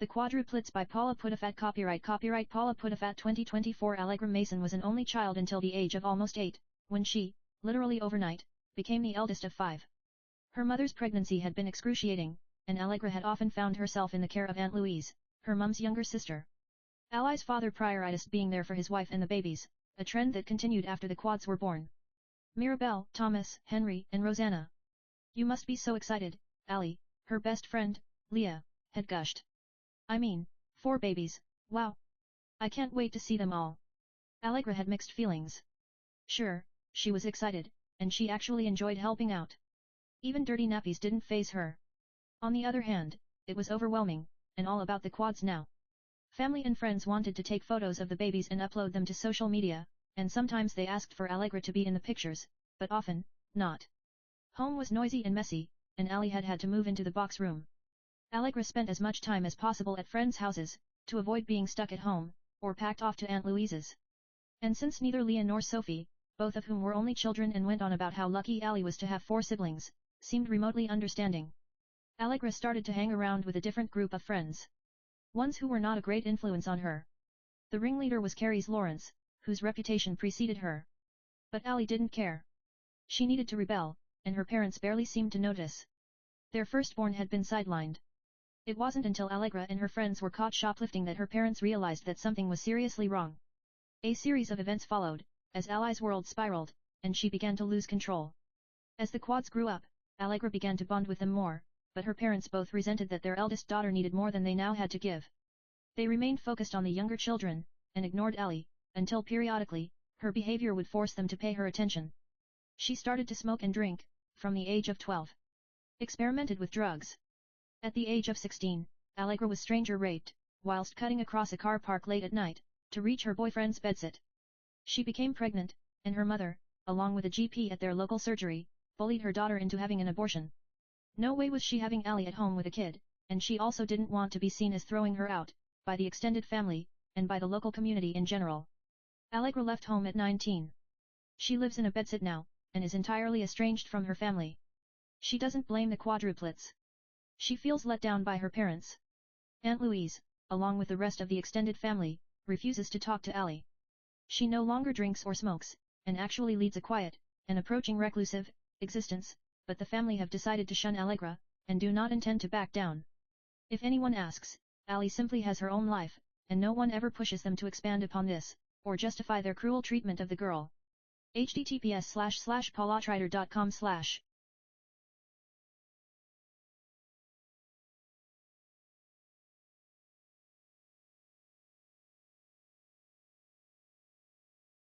The Quadruplets by Paula Pudafat. Copyright Paula Pudafat 2024. Allegra Mason was an only child until the age of almost 8, when she, literally overnight, became the eldest of 5. Her mother's pregnancy had been excruciating, and Allegra had often found herself in the care of Aunt Louise, her mum's younger sister. Ally's father prioritized being there for his wife and the babies, a trend that continued after the quads were born. Mirabelle, Thomas, Henry, and Rosanna. "You must be so excited," Ally, her best friend, Leah, had gushed. "I mean, 4 babies, wow! I can't wait to see them all." Allegra had mixed feelings. Sure, she was excited, and she actually enjoyed helping out. Even dirty nappies didn't faze her. On the other hand, it was overwhelming, and all about the quads now. Family and friends wanted to take photos of the babies and upload them to social media, and sometimes they asked for Allegra to be in the pictures, but often, not. Home was noisy and messy, and Ally had to move into the box room. Allegra spent as much time as possible at friends' houses, to avoid being stuck at home, or packed off to Aunt Louise's. And since neither Leah nor Sophie, both of whom were only children and went on about how lucky Ally was to have 4 siblings, seemed remotely understanding, Allegra started to hang around with a different group of friends. Ones who were not a great influence on her. The ringleader was Carrie's Lawrence, whose reputation preceded her. But Ally didn't care. She needed to rebel, and her parents barely seemed to notice. Their firstborn had been sidelined. It wasn't until Allegra and her friends were caught shoplifting that her parents realized that something was seriously wrong. A series of events followed, as Ally's world spiraled, and she began to lose control. As the quads grew up, Allegra began to bond with them more, but her parents both resented that their eldest daughter needed more than they now had to give. They remained focused on the younger children, and ignored Ally, until periodically, her behavior would force them to pay her attention. She started to smoke and drink, from the age of 12. Experimented with drugs. At the age of 16, Allegra was stranger raped, whilst cutting across a car park late at night, to reach her boyfriend's bedsit. She became pregnant, and her mother, along with a GP at their local surgery, bullied her daughter into having an abortion. No way was she having Ally at home with a kid, and she also didn't want to be seen as throwing her out, by the extended family, and by the local community in general. Allegra left home at 19. She lives in a bedsit now, and is entirely estranged from her family. She doesn't blame the quadruplets. She feels let down by her parents. Aunt Louise, along with the rest of the extended family, refuses to talk to Ally. She no longer drinks or smokes, and actually leads a quiet, and approaching reclusive, existence, but the family have decided to shun Allegra, and do not intend to back down. If anyone asks, Ally simply has her own life, and no one ever pushes them to expand upon this, or justify their cruel treatment of the girl. https://paulatrider.com/